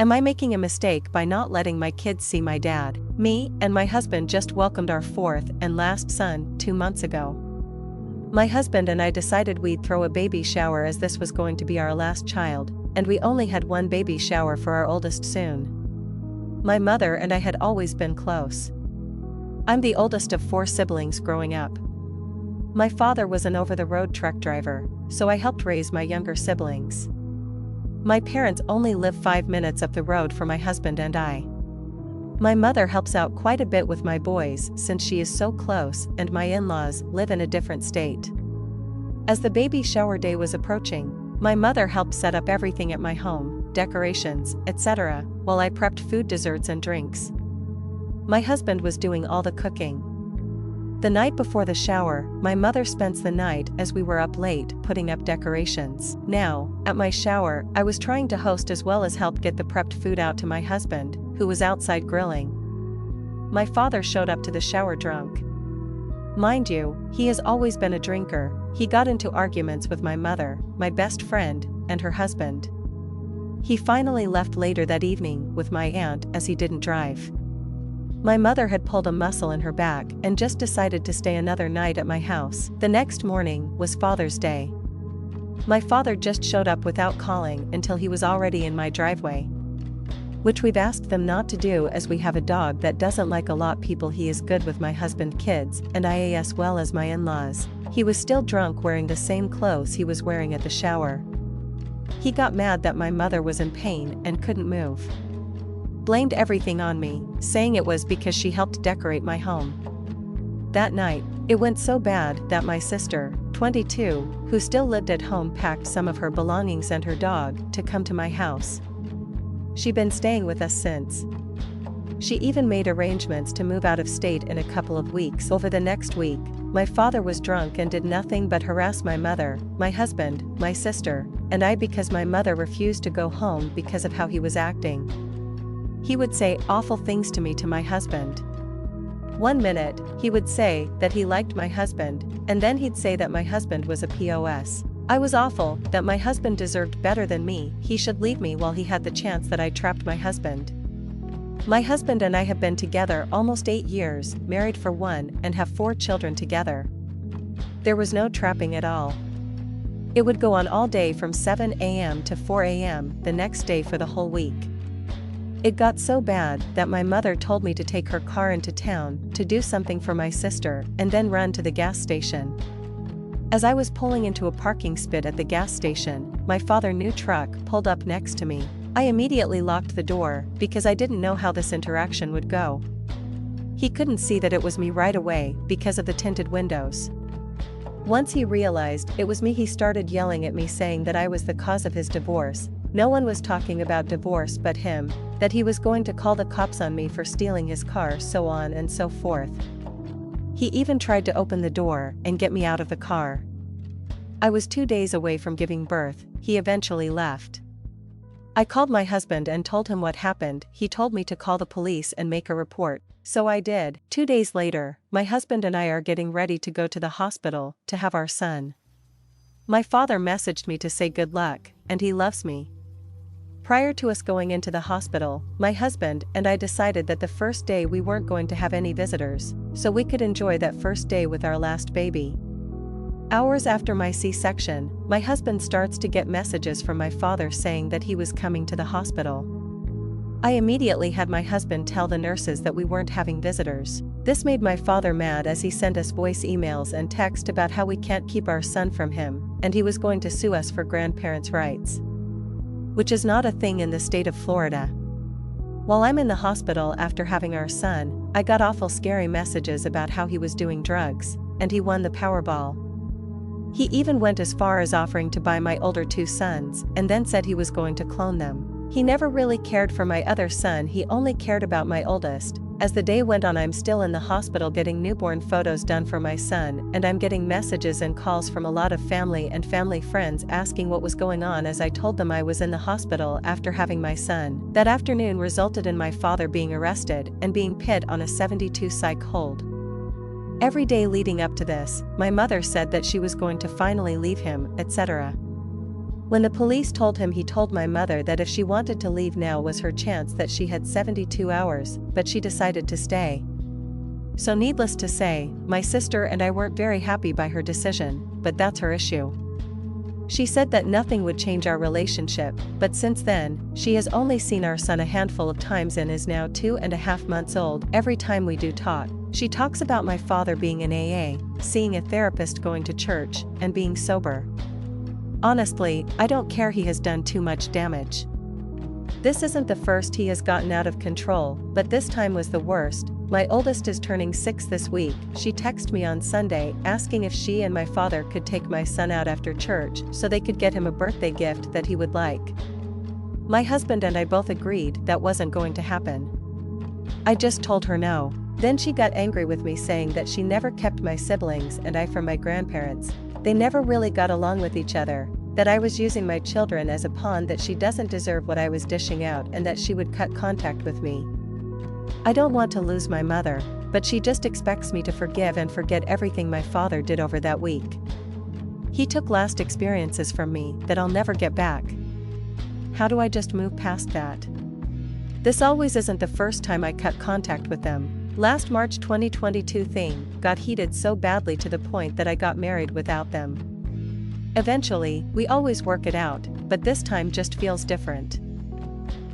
Am I making a mistake by not letting my kids see my dad? Me and my husband just welcomed our fourth and last son 2 months ago. My husband and I decided we'd throw a baby shower as this was going to be our last child, and we only had one baby shower for our oldest soon. My mother and I had always been close. I'm the oldest of 4 siblings growing up. My father was an over-the-road truck driver, so I helped raise my younger siblings. My parents only live 5 minutes up the road for my husband and I. My mother helps out quite a bit with my boys since she is so close, and my in-laws live in a different state. As the baby shower day was approaching, my mother helped set up everything at my home, decorations, etc., while I prepped food, desserts and drinks. My husband was doing all the cooking. The night before the shower, my mother spent the night as we were up late putting up decorations. Now, at my shower, I was trying to host as well as help get the prepped food out to my husband, who was outside grilling. My father showed up to the shower drunk. Mind you, he has always been a drinker. He got into arguments with my mother, my best friend, and her husband. He finally left later that evening with my aunt as he didn't drive. My mother had pulled a muscle in her back and just decided to stay another night at my house. The next morning was Father's Day. My father just showed up without calling until he was already in my driveway, which we've asked them not to do as we have a dog that doesn't like a lot people. He is good with my husband, kids, and I as well as my in-laws. He was still drunk, wearing the same clothes he was wearing at the shower. He got mad that my mother was in pain and couldn't move. Blamed everything on me, saying it was because she helped decorate my home. That night, it went so bad that my sister, 22, who still lived at home, packed some of her belongings and her dog to come to my house. She's been staying with us since. She even made arrangements to move out of state in a couple of weeks. Over the next week, my father was drunk and did nothing but harass my mother, my husband, my sister, and I because my mother refused to go home because of how he was acting. He would say awful things to me, to my husband. One minute, he would say that he liked my husband, and then he'd say that my husband was a POS. I was awful, that my husband deserved better than me, he should leave me while he had the chance, that I trapped my husband. My husband and I have been together almost 8 years, married for 1, and have 4 children together. There was no trapping at all. It would go on all day from 7 a.m. to 4 a.m. the next day for the whole week. It got so bad that my mother told me to take her car into town to do something for my sister and then run to the gas station. As I was pulling into a parking spot at the gas station, my father's new truck pulled up next to me. I immediately locked the door because I didn't know how this interaction would go. He couldn't see that it was me right away because of the tinted windows. Once he realized it was me, he started yelling at me, saying that I was the cause of his divorce. No one was talking about divorce but him, that he was going to call the cops on me for stealing his car, so on and so forth. He even tried to open the door and get me out of the car. I was 2 days away from giving birth. He eventually left. I called my husband and told him what happened. He told me to call the police and make a report, so I did. 2 days later, my husband and I are getting ready to go to the hospital to have our son. My father messaged me to say good luck, and he loves me. Prior to us going into the hospital, my husband and I decided that the first day we weren't going to have any visitors, so we could enjoy that first day with our last baby. Hours after my C-section, my husband starts to get messages from my father saying that he was coming to the hospital. I immediately had my husband tell the nurses that we weren't having visitors. This made my father mad, as he sent us voice emails and text about how we can't keep our son from him, and he was going to sue us for grandparents' rights, which is not a thing in the state of Florida. While I'm in the hospital after having our son, I got awful scary messages about how he was doing drugs, and he won the Powerball. He even went as far as offering to buy my older 2 sons, and then said he was going to clone them. He never really cared for my other son, he only cared about my oldest. As the day went on, I'm still in the hospital getting newborn photos done for my son, and I'm getting messages and calls from a lot of family and family friends asking what was going on, as I told them I was in the hospital after having my son. That afternoon resulted in my father being arrested and being put on a 72 psych hold. Every day leading up to this, my mother said that she was going to finally leave him, etc. When the police told him, he told my mother that if she wanted to leave, now was her chance, that she had 72 hours, but she decided to stay. So needless to say, my sister and I weren't very happy by her decision, but that's her issue. She said that nothing would change our relationship, but since then, she has only seen our son a handful of times and is now 2.5 months old. Every time we do talk, she talks about my father being in AA, seeing a therapist, going to church, and being sober. Honestly, I don't care. He has done too much damage. This isn't the first he has gotten out of control, but this time was the worst. My oldest is turning 6 this week. She texted me on Sunday asking if she and my father could take my son out after church so they could get him a birthday gift that he would like. My husband and I both agreed that wasn't going to happen. I just told her no. Then she got angry with me, saying that she never kept my siblings and I from my grandparents. They never really got along with each other, that I was using my children as a pawn, that she doesn't deserve what I was dishing out, and that she would cut contact with me. I don't want to lose my mother, but she just expects me to forgive and forget everything my father did over that week. He took last experiences from me that I'll never get back. How do I just move past that? This always isn't the first time I cut contact with them. Last March 2022 thing got heated so badly to the point that I got married without them. Eventually, we always work it out, but this time just feels different.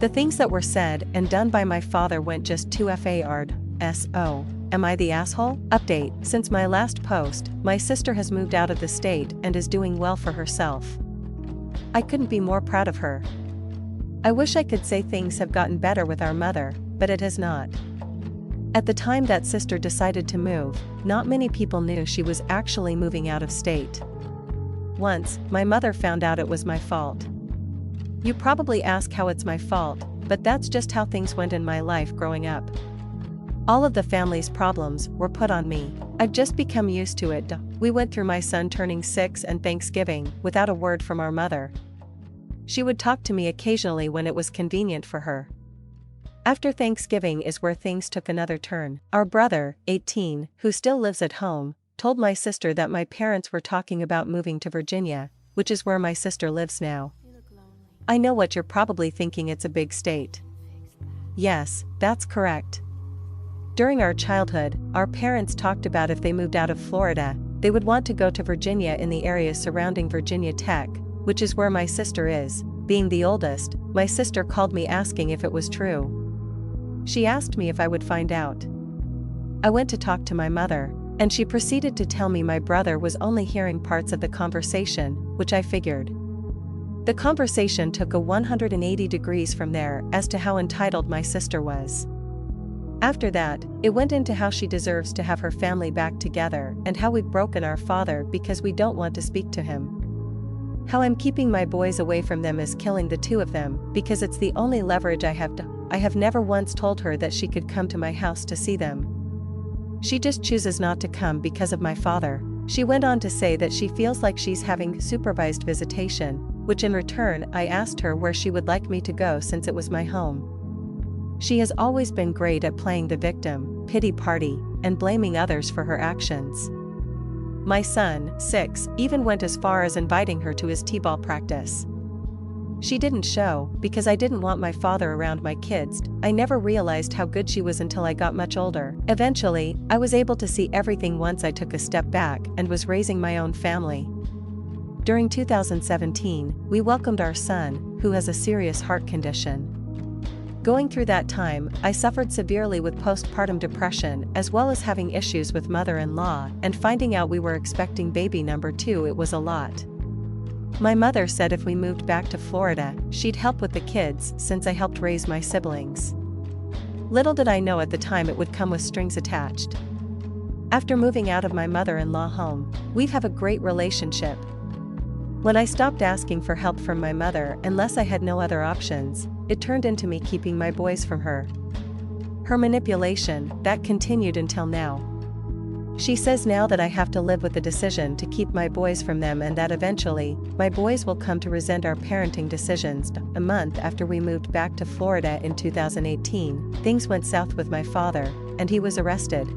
The things that were said and done by my father went just too far. So, am I the asshole? Update: since my last post, my sister has moved out of the state and is doing well for herself. I couldn't be more proud of her. I wish I could say things have gotten better with our mother, but it has not. At the time that sister decided to move, not many people knew she was actually moving out of state. Once, my mother found out it was my fault. You probably ask how it's my fault, but that's just how things went in my life growing up. All of the family's problems were put on me. I've just become used to it. We went through my son turning 6 and Thanksgiving without a word from our mother. She would talk to me occasionally when it was convenient for her. After Thanksgiving is where things took another turn. Our brother, 18, who still lives at home, told my sister that my parents were talking about moving to Virginia, which is where my sister lives now. I know what you're probably thinking, it's a big state. Yes, that's correct. During our childhood, our parents talked about if they moved out of Florida, they would want to go to Virginia, in the area surrounding Virginia Tech, which is where my sister is. Being the oldest, my sister called me asking if it was true. She asked me if I would find out. I went to talk to my mother, and she proceeded to tell me my brother was only hearing parts of the conversation, which I figured. The conversation took a 180 degrees from there as to how entitled my sister was. After that, it went into how she deserves to have her family back together and how we've broken our father because we don't want to speak to him. How I'm keeping my boys away from them is killing the two of them because it's the only leverage I have. I have never once told her that she could come to my house to see them. She just chooses not to come because of my father. She went on to say that she feels like she's having supervised visitation, which in return I asked her where she would like me to go since it was my home. She has always been great at playing the victim, pity party, and blaming others for her actions. My son, 6, even went as far as inviting her to his t-ball practice. She didn't show, because I didn't want my father around my kids. I never realized how good she was until I got much older. Eventually, I was able to see everything once I took a step back and was raising my own family. During 2017, we welcomed our son, who has a serious heart condition. Going through that time, I suffered severely with postpartum depression as well as having issues with mother-in-law, and finding out we were expecting baby number 2, it was a lot. My mother said if we moved back to Florida, she'd help with the kids since I helped raise my siblings. Little did I know at the time it would come with strings attached. After moving out of my mother-in-law home, we have a great relationship. When I stopped asking for help from my mother unless I had no other options, it turned into me keeping my boys from her. Her manipulation, that continued until now. She says now that I have to live with the decision to keep my boys from them and that eventually, my boys will come to resent our parenting decisions. A month after we moved back to Florida in 2018, things went south with my father, and he was arrested.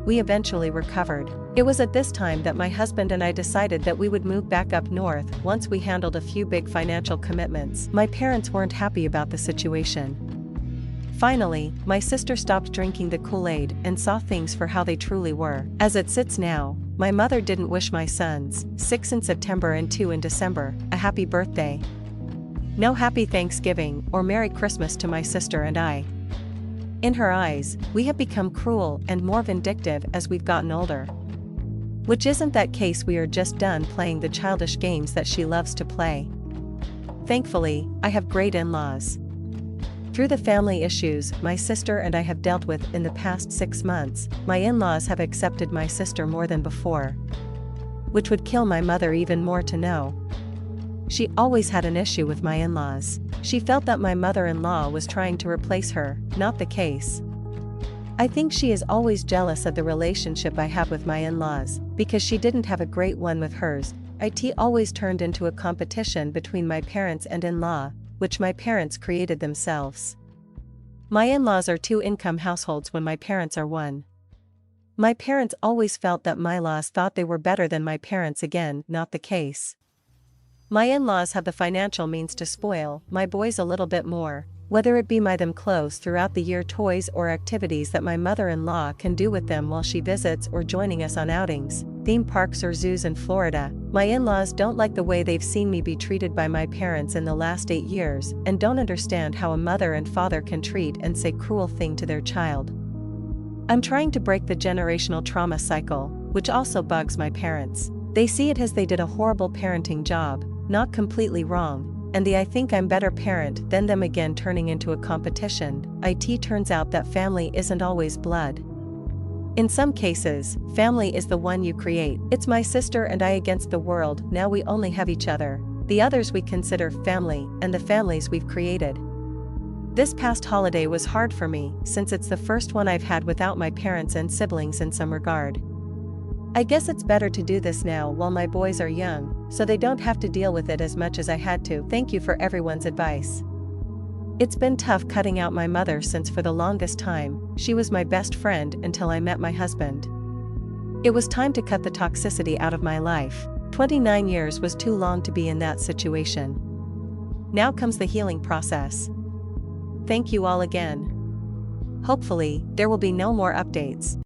we eventually recovered. It was at this time that my husband and I decided that we would move back up north once we handled a few big financial commitments. My parents weren't happy about the situation. Finally, my sister stopped drinking the Kool-Aid and saw things for how they truly were. As it sits now, my mother didn't wish my sons, 6 in September and 2 in December, a happy birthday. No happy Thanksgiving or Merry Christmas to my sister and I. In her eyes, we have become cruel and more vindictive as we've gotten older. Which isn't that case, we are just done playing the childish games that she loves to play. Thankfully, I have great in-laws. Through the family issues my sister and I have dealt with in the past 6 months, my in-laws have accepted my sister more than before. Which would kill my mother even more to know. She always had an issue with my in-laws. She felt that my mother-in-law was trying to replace her, not the case. I think she is always jealous of the relationship I have with my in-laws, because she didn't have a great one with hers. It always turned into a competition between my parents and in-law, which my parents created themselves. My in-laws are 2-income households when my parents are 1. My parents always felt that my in-laws thought they were better than my parents, again, not the case. My in-laws have the financial means to spoil my boys a little bit more, whether it be buy them clothes throughout the year, toys or activities that my mother-in-law can do with them while she visits, or joining us on outings, theme parks or zoos in Florida. My in-laws don't like the way they've seen me be treated by my parents in the last 8 years and don't understand how a mother and father can treat and say cruel thing to their child. I'm trying to break the generational trauma cycle, which also bugs my parents. They see it as they did a horrible parenting job, not completely wrong, and I think I'm better parent than them, again turning into a competition. It turns out that family isn't always blood. In some cases, family is the one you create. It's my sister and I against the world, now we only have each other. The others we consider family, and the families we've created. This past holiday was hard for me, since it's the first one I've had without my parents and siblings in some regard. I guess it's better to do this now while my boys are young, so they don't have to deal with it as much as I had to. Thank you for everyone's advice. It's been tough cutting out my mother, since for the longest time, she was my best friend until I met my husband. It was time to cut the toxicity out of my life. 29 years was too long to be in that situation. Now comes the healing process. Thank you all again. Hopefully, there will be no more updates.